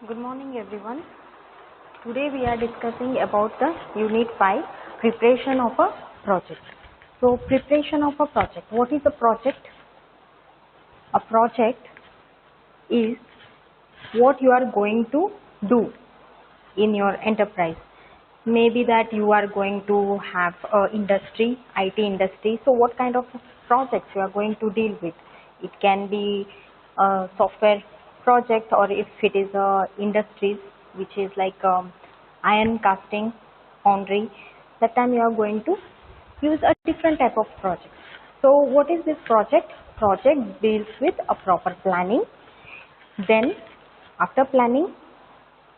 Good morning everyone. Today we are discussing about the Unit 5 preparation of a project. So preparation of a project. What is a project? A project is what you are going to do in your enterprise. Maybe that you are going to have a industry, IT industry. So what kind of projects you are going to deal with? It can be a software project, or if it is a industries which is like iron casting, foundry, that time you are going to use a different type of project. So what is this project? Project deals with a proper planning. Then after planning,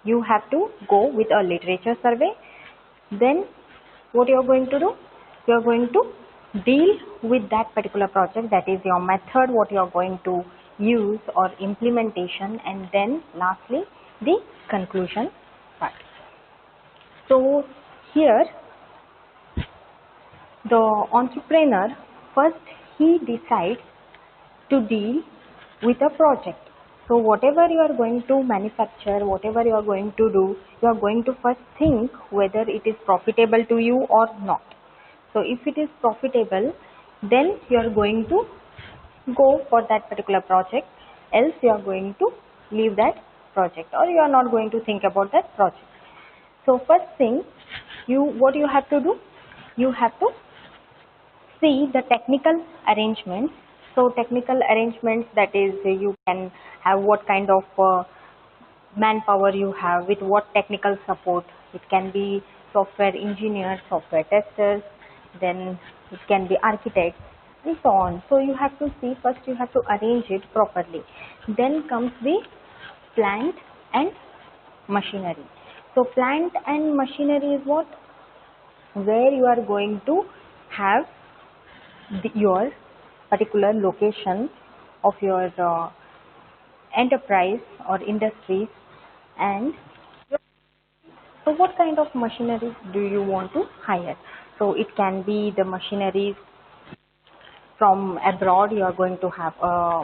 you have to go with a literature survey. Then what you are going to do? You are going to deal with that particular project, that is your method, what you are going to use or implementation, and then lastly the conclusion part. So here the entrepreneur first he decides to deal with a project. So whatever you are going to manufacture, whatever you are going to do, you are going to first think whether it is profitable to you or not. So if it is profitable, then you are going to go for that particular project, else you are going to leave that project, or you are not going to think about that project. So first thing, what you have to do, you have to see the technical arrangements. So technical arrangements, that is you can have what kind of manpower you have, with what technical support. It can be software engineers, software testers, then it can be architects and so on. So you have to see, first you have to arrange it properly. Then comes the plant and machinery. So plant and machinery is what? Where you are going to have your particular location of your enterprise or industries. And so what kind of machineries do you want to hire? So it can be the machineries from abroad. You are going to have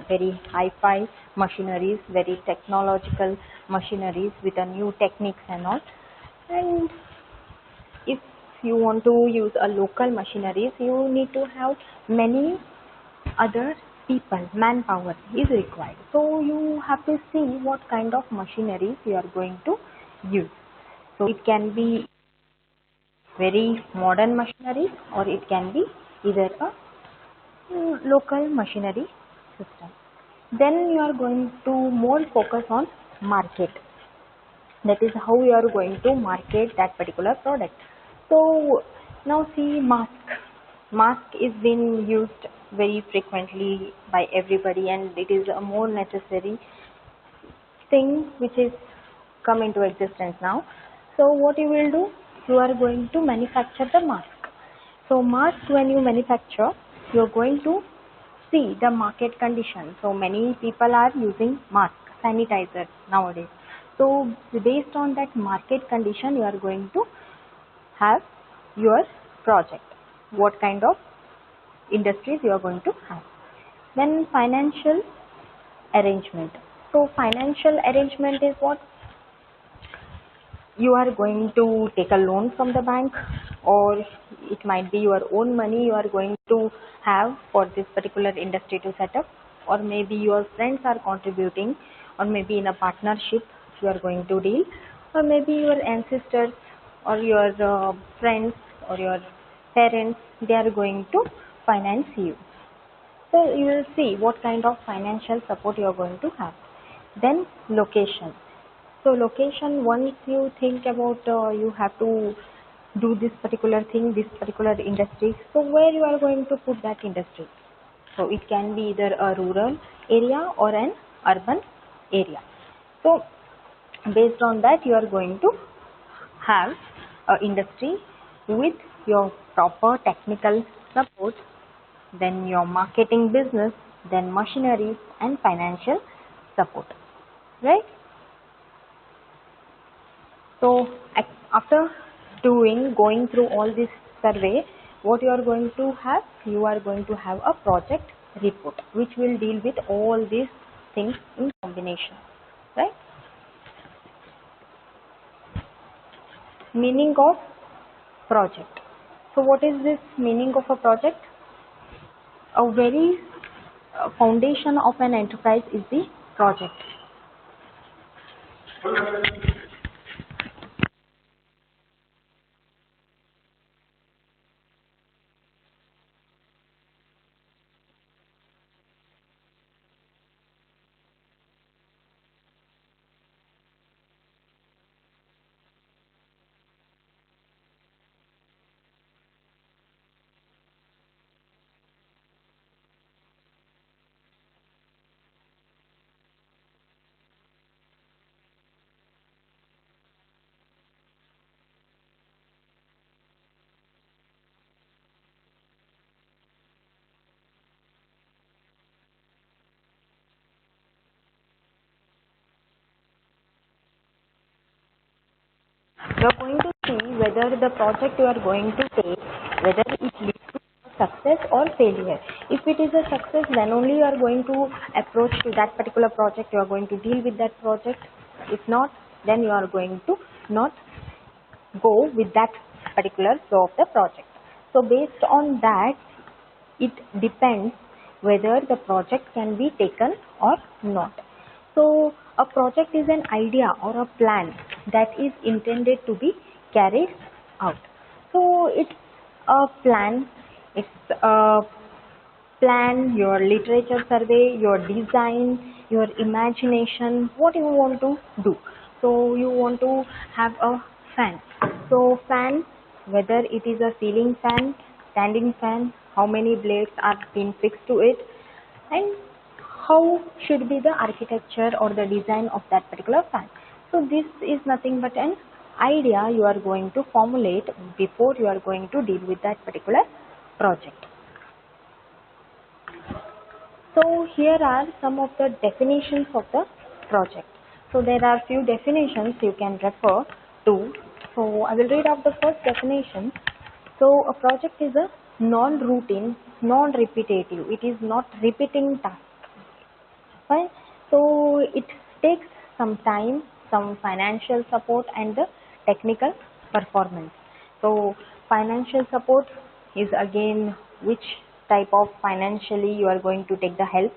very hi-fi machineries, very technological machineries with a new techniques and all. And if you want to use a local machineries, you need to have many other people, manpower is required. So you have to see what kind of machineries you are going to use. So it can be very modern machinery, or it can be either a local machinery system. Then you are going to more focus on market. That is how you are going to market that particular product. So now see, mask is being used very frequently by everybody, and it is a more necessary thing which is come into existence now. So what you will do, you are going to manufacture the mask. So mask, when you manufacture, you are going to see the market condition. So many people are using mask, sanitizer nowadays. So based on that market condition, you are going to have your project, what kind of industries you are going to have. Then financial arrangement. So financial arrangement is what? You are going to take a loan from the bank, or it might be your own money you are going to have for this particular industry to set up, or maybe your friends are contributing, or maybe in a partnership you are going to deal, or maybe your ancestors or your friends or your parents, they are going to finance you. So you will see what kind of financial support you are going to have. Then location. So location, once you think about you have to do this particular thing, this particular industry, so where you are going to put that industry? So it can be either a rural area or an urban area. So based on that, you are going to have a industry with your proper technical support, then your marketing business, then machineries and financial support, right? So after going through all this survey, what you are going to have? You are going to have a project report which will deal with all these things in combination, right? Meaning of project. So what is this meaning of a project? A very foundation of an enterprise is the project. You are going to see whether the project you are going to take, whether it leads to success or failure. If it is a success, then only you are going to approach to that particular project, you are going to deal with that project. If not, then you are going to not go with that particular flow of the project. So based on that, it depends whether the project can be taken or not. So a project is an idea or a plan that is intended to be carried out. So it's a plan, it's a plan, your literature survey, your design, your imagination, what you want to do. So you want to have a fan. So fan, whether it is a ceiling fan, standing fan, how many blades are being fixed to it, and how should be the architecture or the design of that particular fan. So this is nothing but an idea you are going to formulate before you are going to deal with that particular project. So here are some of the definitions of the project. So there are few definitions you can refer to. So I will read out the first definition. So a project is a non-routine, non-repetitive. It is not repeating task. Fine. So it takes some time, some financial support and the technical performance. So financial support is again which type of financially you are going to take the help.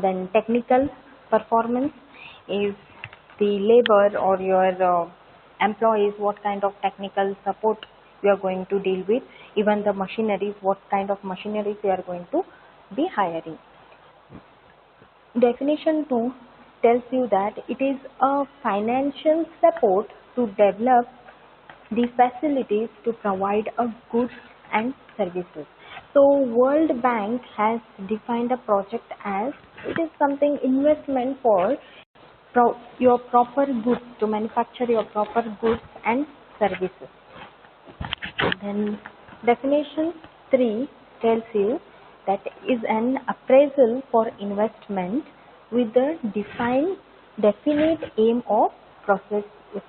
Then technical performance is the labor or your employees, what kind of technical support you are going to deal with. Even the machineries, what kind of machineries you are going to be hiring. Definition 2 tells you that it is a financial support to develop the facilities to provide a goods and services. So World Bank has defined a project as it is something investment for your proper goods, to manufacture your proper goods and services. Then definition 3 tells you that is an appraisal for investment with the definite aim of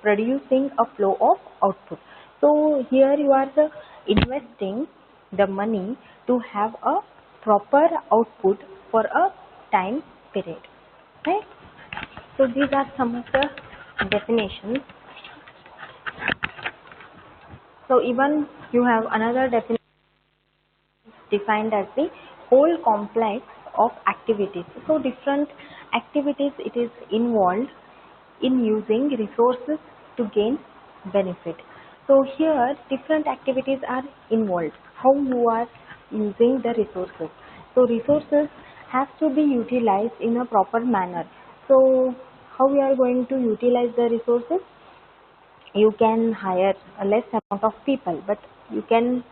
producing a flow of output. So here you are investing the money to have a proper output for a time period. Right? So these are some of the definitions. So even you have another definition defined as the whole complex of activities. So different activities it is involved in using resources to gain benefit. So here different activities are involved. How you are using the resources. So resources have to be utilized in a proper manner. So how we are going to utilize the resources? You can hire a less amount of people, but you can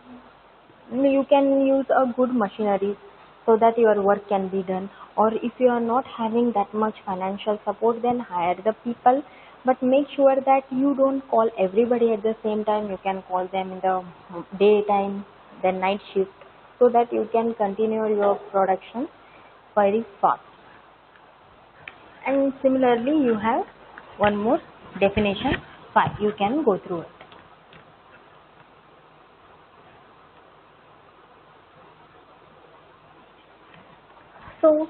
use a good machinery so that your work can be done. Or if you are not having that much financial support, then hire the people, but make sure that you don't call everybody at the same time. You can call them in the daytime, then night shift, so that you can continue your production very fast. And similarly you have one more definition 5. You can go through it. So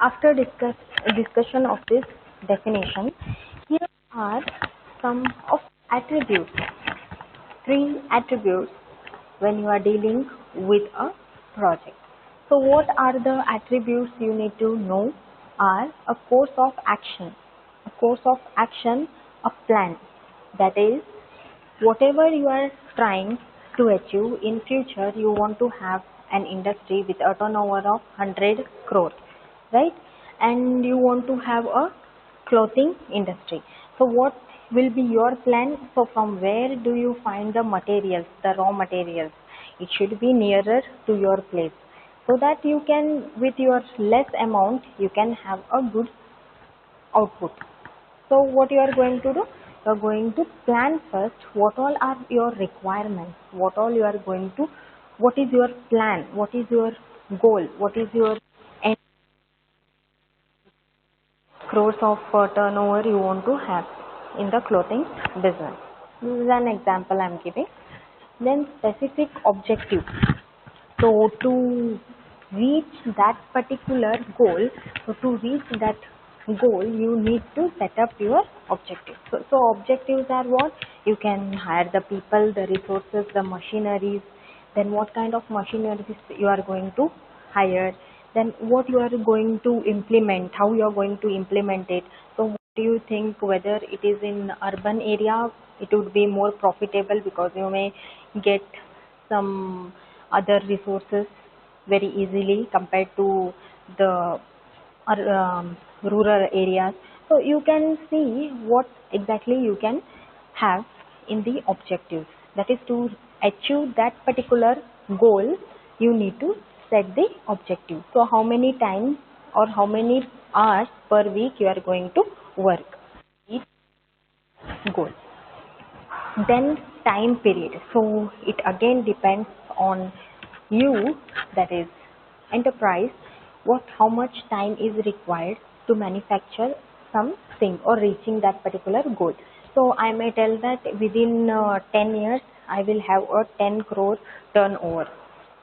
after discussion of this definition, here are some of attributes three attributes when you are dealing with a project. So what are the attributes you need to know are a course of action, a plan. That is, whatever you are trying to achieve in future, you want to have an industry with a turnover of 100 crore, right? And you want to have a clothing industry. So what will be your plan? So from where do you find the materials, the raw materials? It should be nearer to your place, so that you can, with your less amount, you can have a good output. So what you are going to do? You are going to plan first what all are your requirements, what is your plan, what is your goal, what is your end crores of turnover you want to have in the clothing business. This is an example I am giving. Then specific objective. So to reach that particular goal, you need to set up your objectives. So objectives are what? You can hire the people, the resources, the machineries, then what kind of machineries you are going to hire, then what you are going to implement, how you are going to implement it. So what do you think, whether it is in urban area, it would be more profitable because you may get some other resources very easily compared to the rural areas. So you can see what exactly you can have in the objectives. That is, to achieve that particular goal, you need to set the objective. So how many times or how many hours per week you are going to work each goal. Then time period. So it again depends on you, that is enterprise, how much time is required to manufacture something or reaching that particular goal. So I may tell that within 10 years I will have a 10 crore turnover.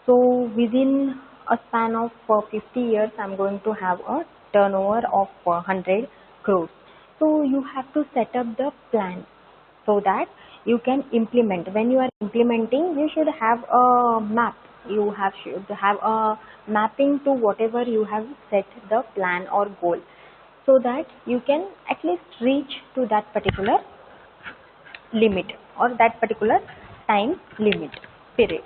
So within a span of 50 years I am going to have a turnover of 100 crores. So you have to set up the plan so that you can implement. When you are implementing, you should have a map. Should have a mapping to whatever you have set the plan or goal, so that you can at least reach to that particular limit or that particular time limit period.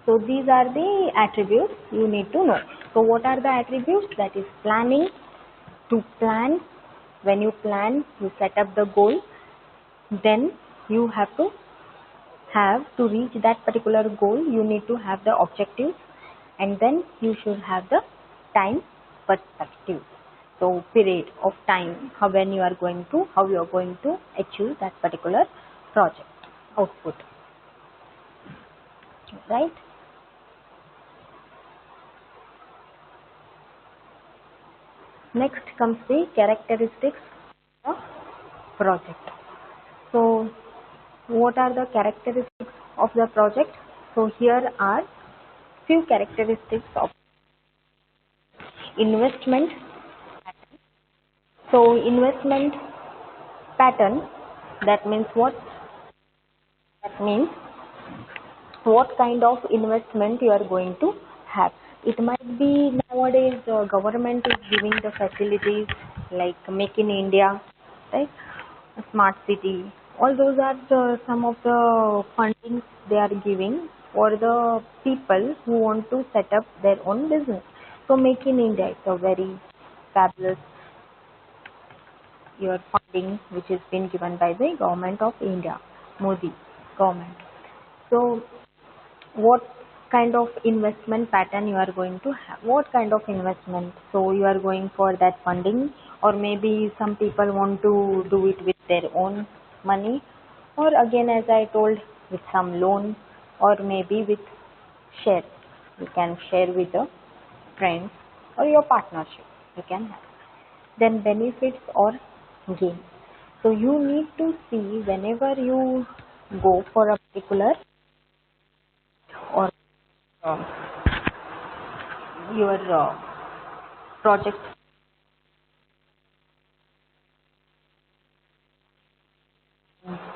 So these are the attributes you need to know. So what are the attributes? That is planning. To plan, when you plan, you set up the goal, then you have to reach that particular goal, you need to have the objectives, and then you should have the time perspective. So period of time, how you are going to achieve that particular project output, right? Next comes the characteristics of project. So what are the characteristics of the project? So here are few characteristics of investment. So investment pattern, that means what? That means what kind of investment you are going to have. It might be nowadays government is giving the facilities like Make in India, right? Smart city. All those are some of the fundings they are giving for the people who want to set up their own business. So Make in India is a very fabulous your funding which has been given by the government of India, Modi government. So what kind of investment pattern you are going to have? What kind of investment? So you are going for that funding, or maybe some people want to do it with their own money, or again as I told, with some loan, or maybe with share. You can share with a friend or your partnership you can have. Then benefits or gain. So you need to see whenever you go for a particular or um, your project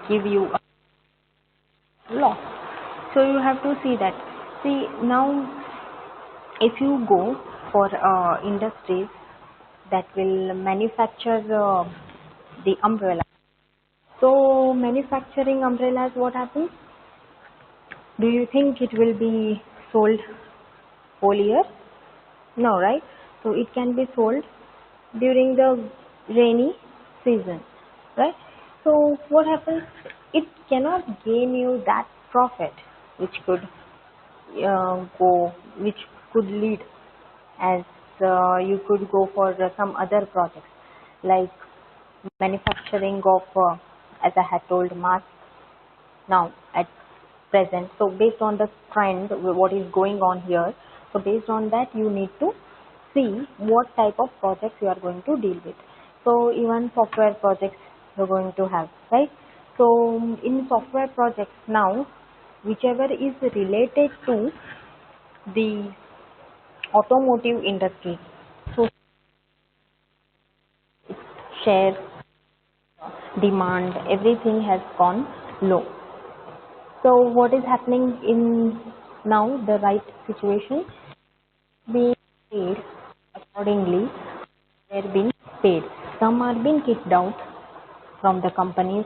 give you a loss. So you have to see that. See now, if you go for industries that will manufacture the umbrella. So manufacturing umbrellas, what happens? Do you think it will be sold whole year? No, right? So it can be sold during the rainy season, right? So what happens? It cannot gain you that profit which could which could lead as you could go for some other projects like manufacturing of, as I had told, masks now at present. So based on the trend, what is going on here, so based on that you need to see what type of projects you are going to deal with. So even software projects you're going to have, right? So in software projects now, whichever is related to the automotive industry, so share, demand, everything has gone low. So what is happening in now, the right situation? Being paid accordingly, they're being paid. Some are being kicked out from the companies,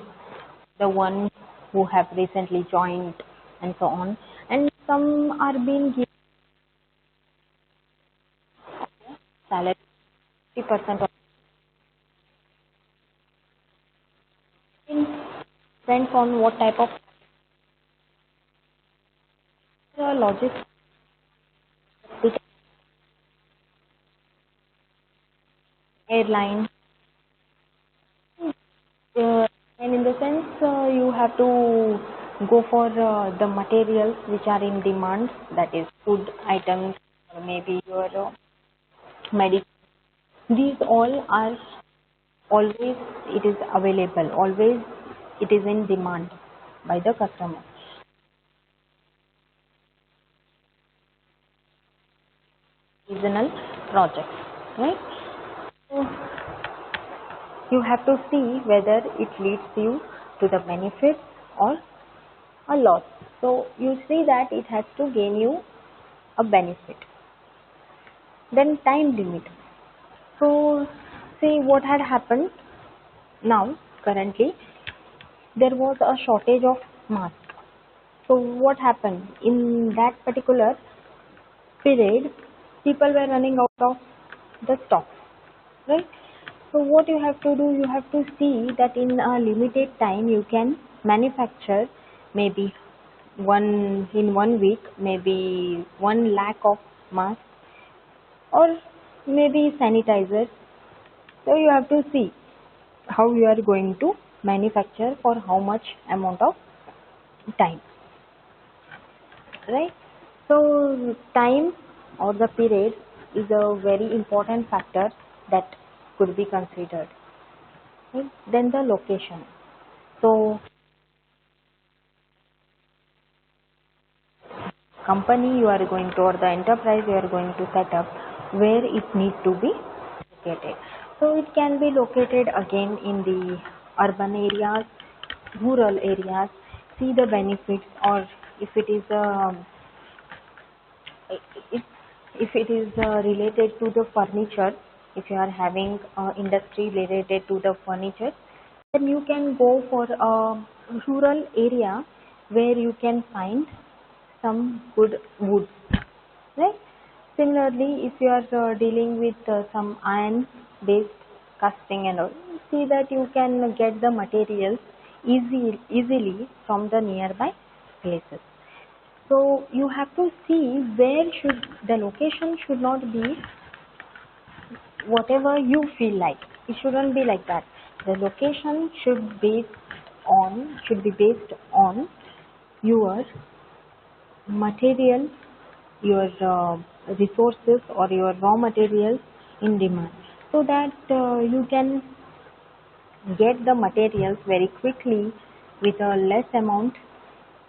the ones who have recently joined and so on, and some are being given salary 50% of it. Depends on what type of logistics, airline, and in the sense you have to go for the materials which are in demand, that is food items or maybe your medical. These all are always, it is available, always it is in demand by the customer. Seasonal projects, right? So you have to see whether it leads you to the benefit or a loss. So you see that it has to gain you a benefit. Then time limit. So see what had happened now currently, there was a shortage of masks. So what happened in that particular period, people were running out of the stock, right? So what you have to do, you have to see that in a limited time you can manufacture maybe one in 1 week, maybe 1 lakh of masks or maybe sanitizers. So you have to see how you are going to manufacture for how much amount of time, right? So time or the period is a very important factor that could be considered, right? Then the location. So company you are going to, or the enterprise you are going to set up, where it needs to be located. So it can be located again in the urban areas, rural areas. See the benefits, or if it is if, if it is related to the furniture, if you are having industry related to the furniture, then you can go for a rural area where you can find some good wood, right? Similarly, if you are dealing with some iron based casting and all, see that you can get the materials easily from the nearby places. So you have to see where should the location should not be whatever you feel like. It shouldn't be like that. The location should be based on your material, your resources or your raw materials in demand, so that you can get the materials very quickly with a less amount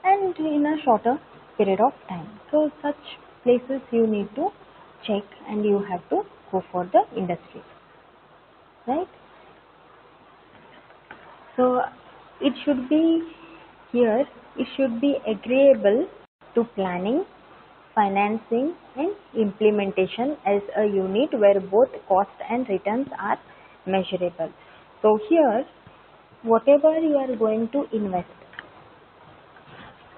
and in a shorter period of time. So such places you need to check and you have to go for the industry, right? So It should be here, it should be agreeable to planning, financing and implementation as a unit where both cost and returns are measurable. So here, whatever you are going to invest,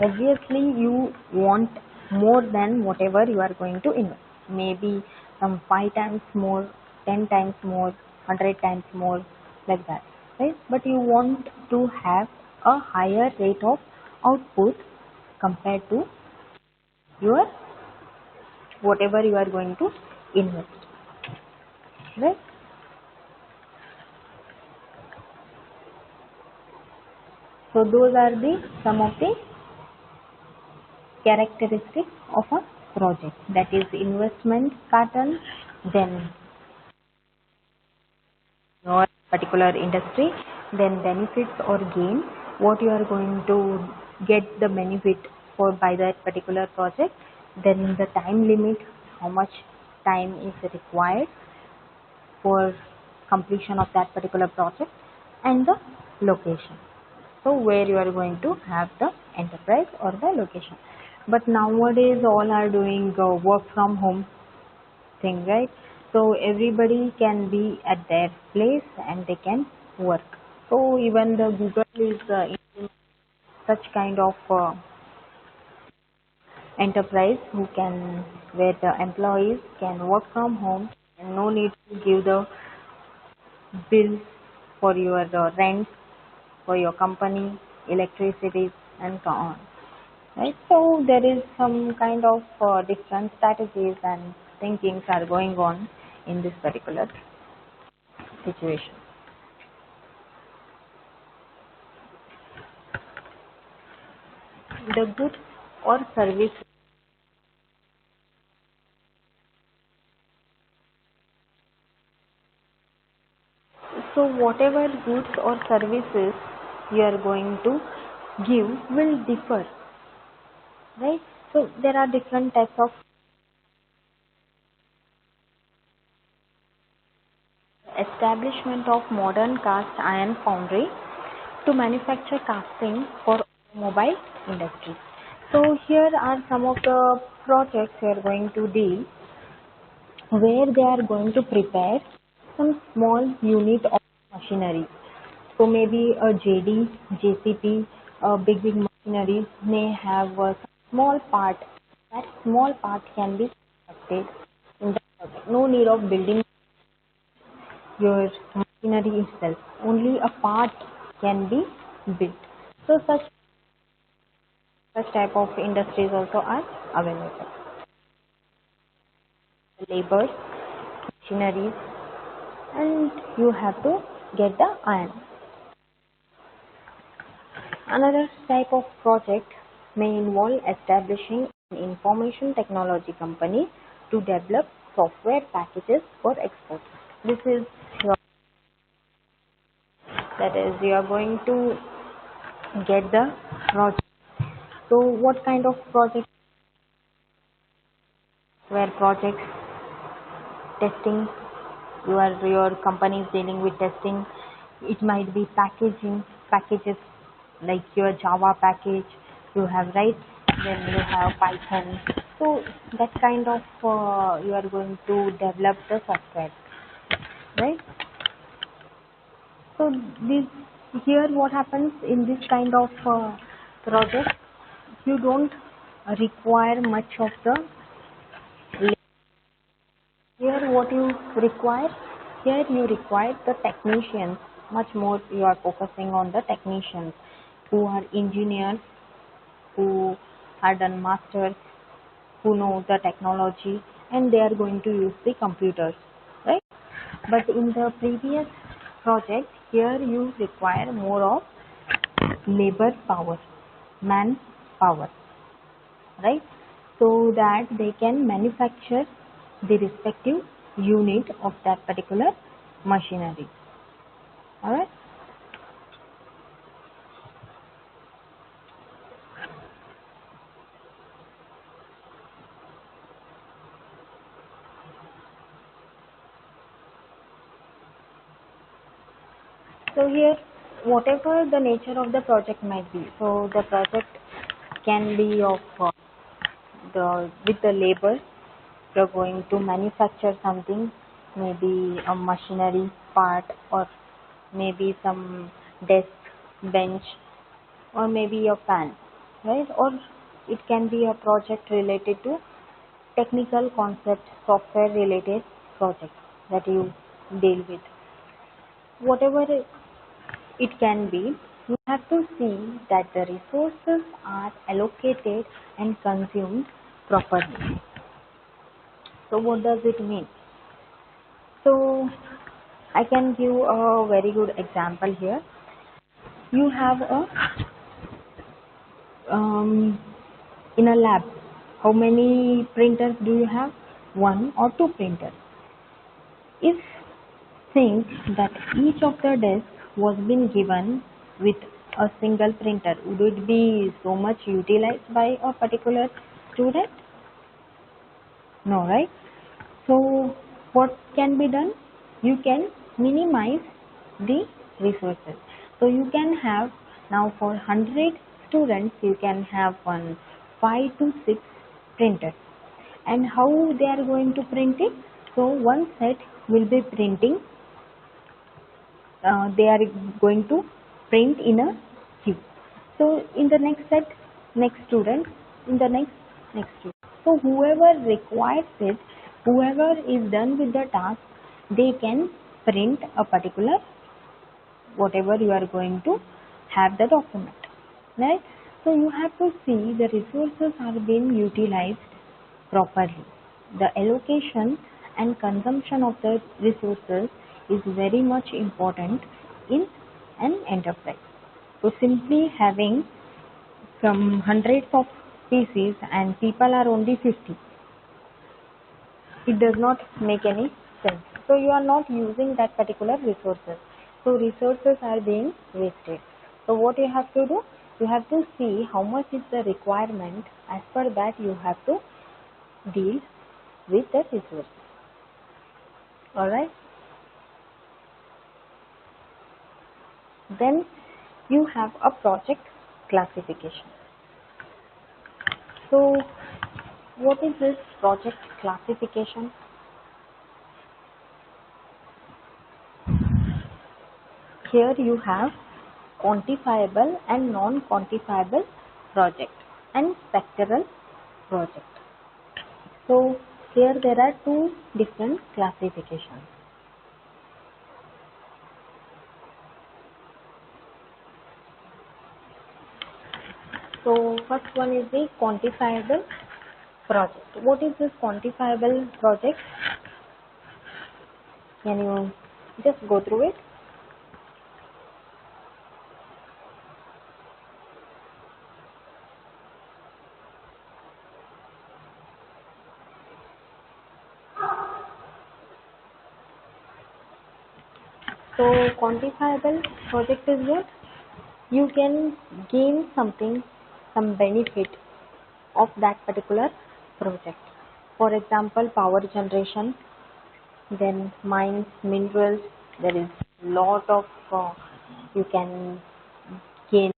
obviously you want more than whatever you are going to invest. Maybe some 5 times more, 10 times more, 100 times more, like that, right? But you want to have a higher rate of output compared to your whatever you are going to invest, right? So those are the some of the characteristics of a project, that is investment pattern, then your particular industry, then benefits or gain, what you are going to get the benefit for by that particular project, then the time limit, how much time is required for completion of that particular project, and the location. So where you are going to have the enterprise or the location. But nowadays all are doing work from home thing, right? So everybody can be at their place and they can work. So even the Google is such kind of enterprise who can, where the employees can work from home and no need to give the bills for your rent for your company, electricity, and so on. Right? So there is some kind of different strategies and thinkings are going on in this particular situation. The goods or service. So whatever goods or services you are going to give will differ, right? So there are different types of establishment of modern cast iron foundry to manufacture casting for automobile industry. So here are some of the projects we are going to deal, where they are going to prepare some small unit of machinery. So maybe a JD, JCP, big machineries may have a small part. That small part can be constructed in the project. No need of building your machinery itself. Only a part can be built. So such type of industries also are available. Labor, machineries, and you have to get the iron. Another type of project may involve establishing an information technology company to develop software packages for export. This is your, that is, you are going to get the project. So what kind of project? Where projects testing, your company is dealing with testing. It might be packaging packages like your Java package you have, right? Then you have Python. So that kind of you are going to develop the software, right? So this here what happens in this kind of project, you don't require much of the. Here what you require, here you require the technicians, much more you are focusing on the technicians who are engineers, who are done masters, who know the technology and they are going to use the computers, right? But in the previous project, here you require more of labor power, manpower, right? So that they can manufacture the respective unit of that particular machinery. Alright. So here whatever the nature of the project might be. So the project can be of the with the labor. You're going to manufacture something, maybe a machinery part, or maybe some desk, bench, or maybe a fan, right? Or it can be a project related to technical concept, software related project that you deal with. Whatever it can be, you have to see that the resources are allocated and consumed properly. So what does it mean? So I can give a very good example here. You have a in a lab. How many printers do you have? One or two printers. If think that each of the desks was been given with a single printer, would it be so much utilized by a particular student? No, right? So what can be done? You can minimize the resources. So you can have now for 100 students you can have one 5 to 6 printers. And how they are going to print it? So one set will be printing, they are going to print in a queue. So in the next set, next student, in the next student. So whoever requires it, whoever is done with the task, they can print a particular whatever you are going to have the document, right? So you have to see the resources are being utilized properly. The allocation and consumption of the resources is very much important in an enterprise. So simply having some hundreds of PCs and people are only 50, it does not make any sense. So you are not using that particular resources. So resources are being wasted. So what you have to do? You have to see how much is the requirement. As per that you have to deal with the resources. Alright. Then you have a project classification. So what is this project classification? Here you have quantifiable and non-quantifiable project and sectoral project. So here there are two different classifications. So first one is the quantifiable project. What is this quantifiable project? Can you just go through it? So quantifiable project is what? You can gain something, some benefit of that particular project. For example, power generation, then mines, minerals, there is lot of you can gain,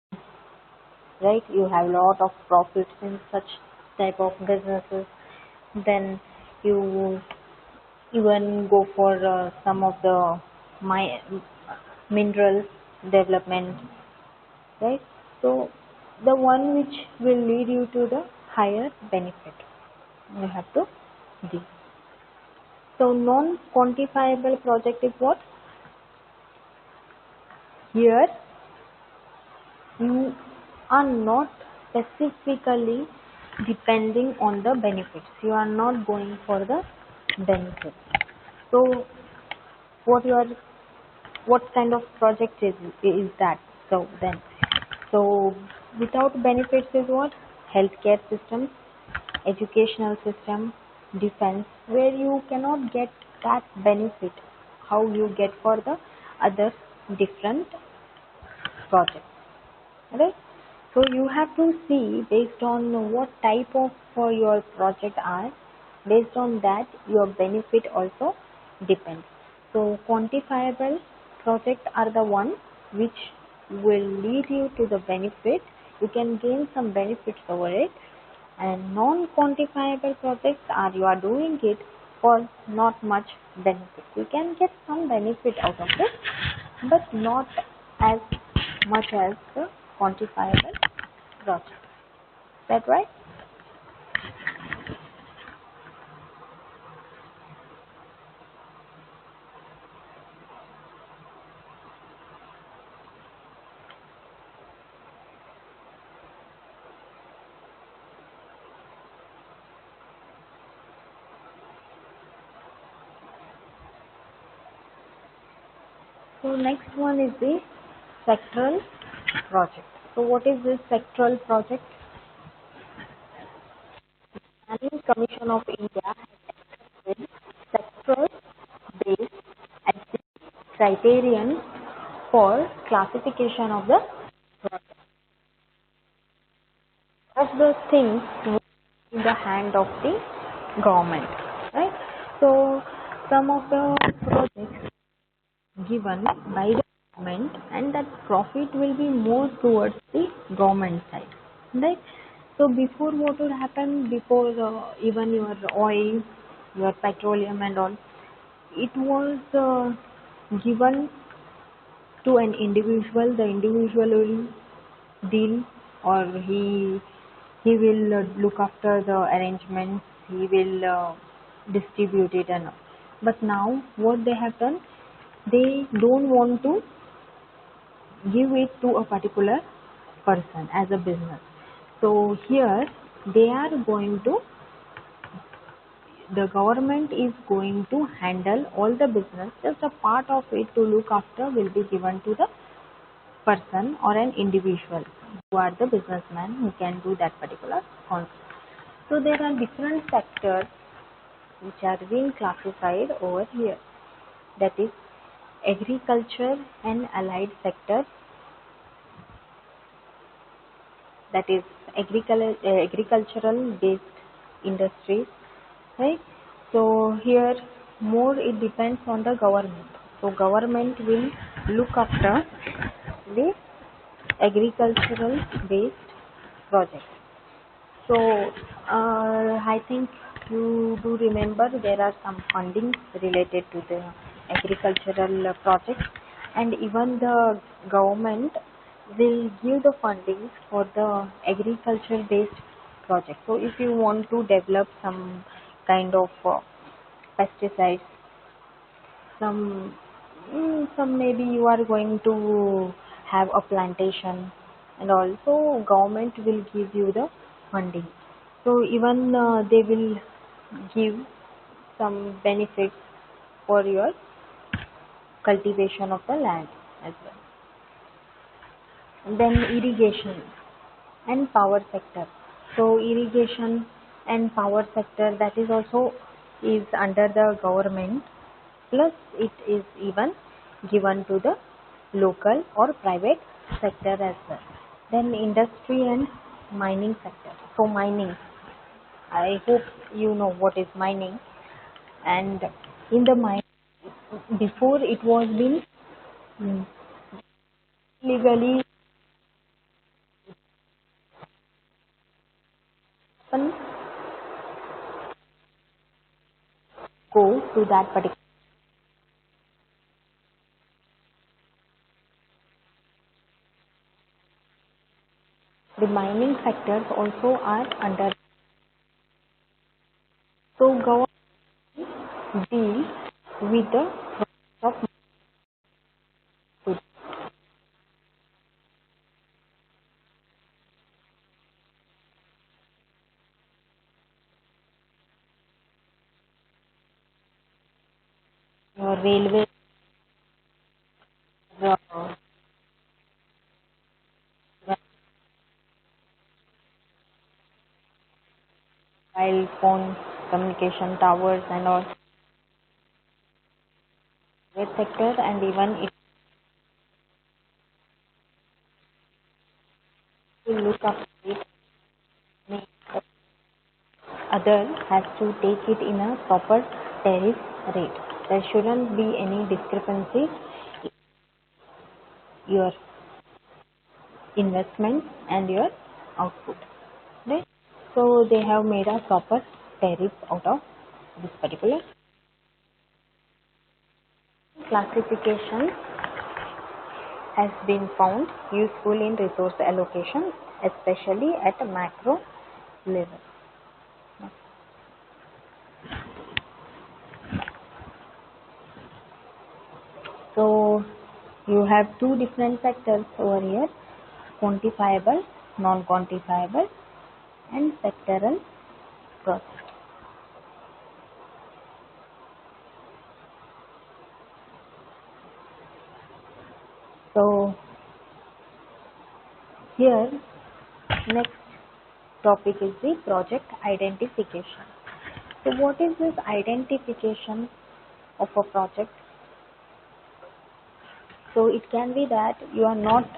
right? You have lot of profits in such type of businesses. Then you even go for some of the mineral development, right? So the one which will lead you to the higher benefit, you have to do. So non-quantifiable project is what? Here you are not specifically depending on the benefits. You are not going for the benefits. So what kind of project is that? So without benefits is what? Healthcare systems, educational system, defense, where you cannot get that benefit how you get for the other different projects, right? So you have to see based on what type of your project are, based on that your benefit also depends. So quantifiable projects are the one which will lead you to the benefit. You can gain some benefits over it. And non-quantifiable projects are you are doing it for not much benefit. You can get some benefit out of it, but not as much as the quantifiable project. Is that right? So next one is the sectoral project. So what is this sectoral project? Planning Commission of India has accepted sectoral based as the criterion for classification of the things in the hand of the government, right? So some of the projects given by the government, and that profit will be more towards the government side, right? So before, what would happen before, even your oil, your petroleum and all, it was given to an individual. The individual will deal, or he will look after the arrangements, he will distribute it and all. But now what they have done, they don't want to give it to a particular person as a business. So here they are going to, the government is going to handle all the business, just a part of it to look after will be given to the person or an individual who are the businessman who can do that particular concept. So there are different sectors which are being classified over here, that is agriculture and allied sector, that is agricultural based industries, right? So here more it depends on the government. So government will look after the agricultural based projects. So I think you do remember there are some fundings related to the agricultural projects, and even the government will give the fundings for the agriculture based project. So if you want to develop some kind of pesticides, some some maybe you are going to have a plantation, and also government will give you the funding. So even they will give some benefits for your cultivation of the land as well. And then irrigation and power sector. So irrigation and power sector, that is also is under the government, plus it is even given to the local or private sector as well. Then industry and mining sector. So mining, I hope you know what is mining. And in the mine, before it was been mm, legally open, go to that particular. The mining sectors also are under. So government deals with the process of railway, uh, mobile phone, communication towers and all private sector, and even it will look up it. Other has to take it in a proper tariff rate. There shouldn't be any discrepancy here. investment and your output, right? So they have made a proper tariff out of this particular classification has been found useful in resource allocation, especially at a macro level. So you have two different sectors over here: quantifiable, non-quantifiable, and sectoral process. So here next topic is the project identification. So what is this identification of a project? So it can be that you are not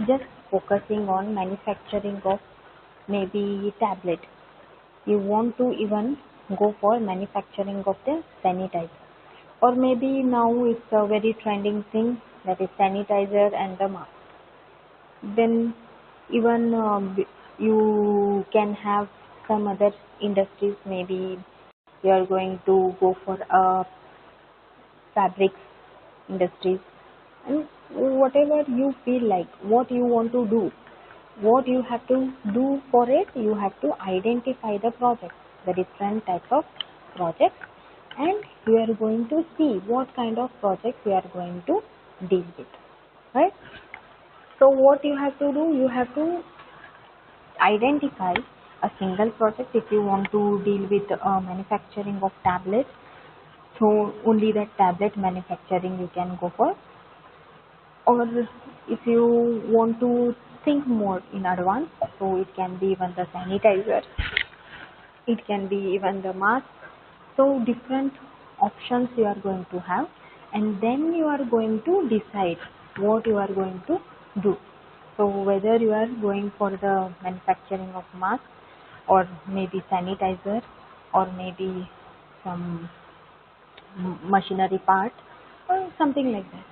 just focusing on manufacturing of maybe tablet. You want to even go for manufacturing of the sanitizer. Or maybe now it's a very trending thing, that is sanitizer and the mask. Then even you can have some other industries. Maybe you are going to go for fabrics industries, and whatever you feel like, what you want to do, what you have to do for it, you have to identify the project, the different types of projects, and you are going to see what kind of projects you are going to deal with, right? So what you have to do, you have to identify a single project. If you want to deal with manufacturing of tablets, so only that tablet manufacturing you can go for. Or if you want to think more in advance, so it can be even the sanitizer, it can be even the mask. So different options you are going to have, and then you are going to decide what you are going to do. So whether you are going for the manufacturing of mask, or maybe sanitizer, or maybe some machinery part, or something like that.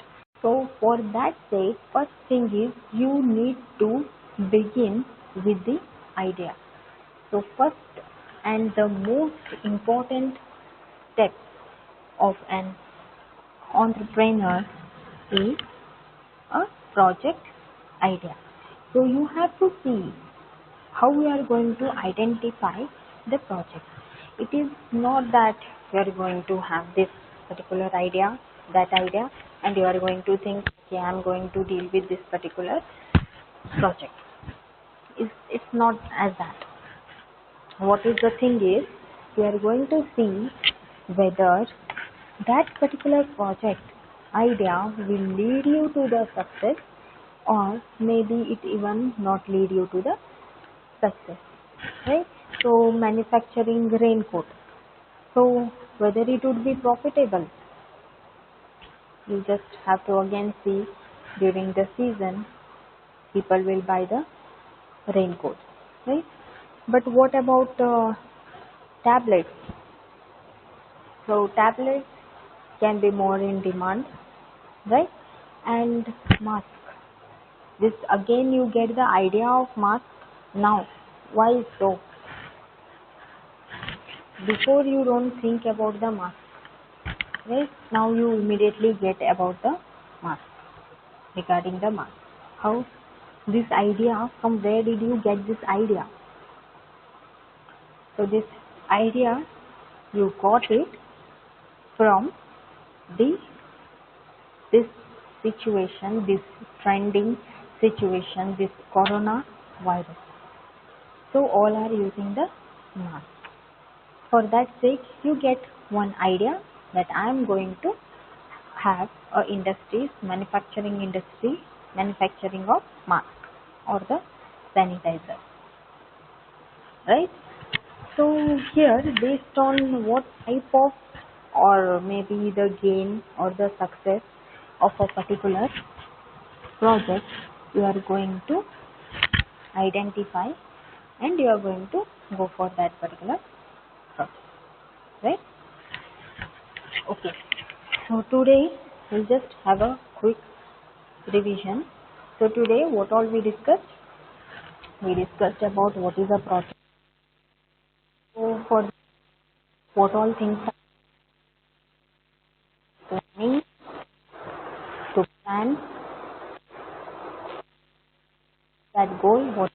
So for that sake, first thing is you need to begin with the idea. So first and the most important step of an entrepreneur is a project idea. So you have to see how you are going to identify the project. It is not that you are going to have this particular idea, that idea, and you are going to think, okay, I am going to deal with this particular project. It's not as that. What is the thing is, you are going to see whether that particular project idea will lead you to the success, or maybe it even not lead you to the success, right? So manufacturing raincoat, so whether it would be profitable, you just have to again see during the season people will buy the raincoat, right? But what about tablets? So tablets can be more in demand, right? And mask, this again you get the idea of mask now. Why so? Before you don't think about the mask, right? Now you immediately get about the mask, regarding the mask. How this idea, from where did you get this idea? So this idea, you got it from the this situation, this trending situation, this corona virus. So all are using the mask. For that sake, you get one idea that I am going to have a industry, manufacturing industry, manufacturing of mask or the sanitizer, right? So here, based on what type of, or maybe the gain or the success of a particular project, you are going to identify, and you are going to go for that particular project, right? Okay. So today we'll just have a quick revision. So today what all we discussed? We discussed about what is a project. So for what all things are planning, to plan that goal, what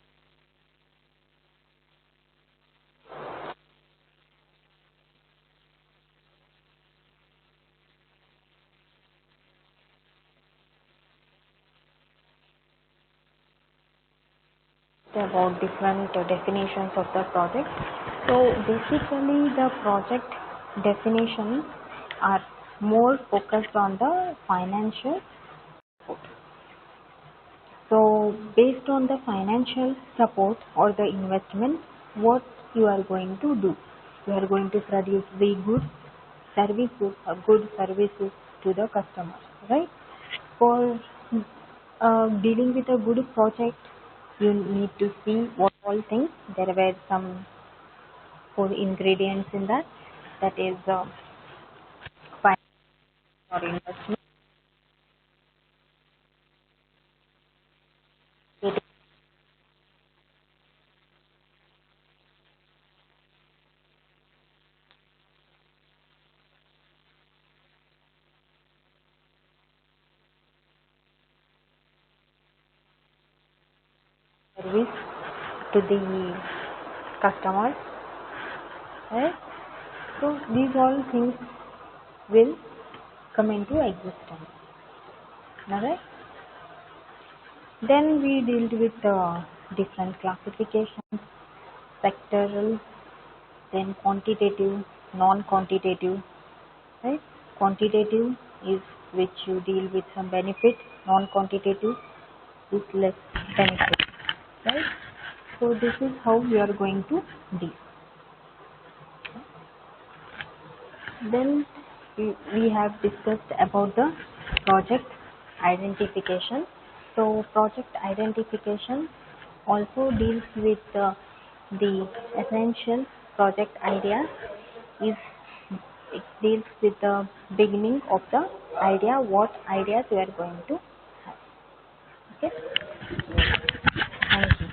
about different definitions of the project. So basically the project definitions are more focused on the financial support. So based on the financial support or the investment, what you are going to do? You are going to produce the good services to the customers, right? For dealing with a good project, you need to see what all things. There were some four ingredients in that. That is finance or investment, getting service to the customers, right? So these all things will come into existence. Alright. Then we dealt with different classifications, sectoral, then quantitative, non-quantitative. Right? Quantitative is which you deal with some benefit, non-quantitative is less benefit. Right? So this is how we are going to deal. Then we have discussed about the project identification. So project identification also deals with the essential project idea. Is it deals with the beginning of the idea, what ideas we are going to have. Okay. Thank you.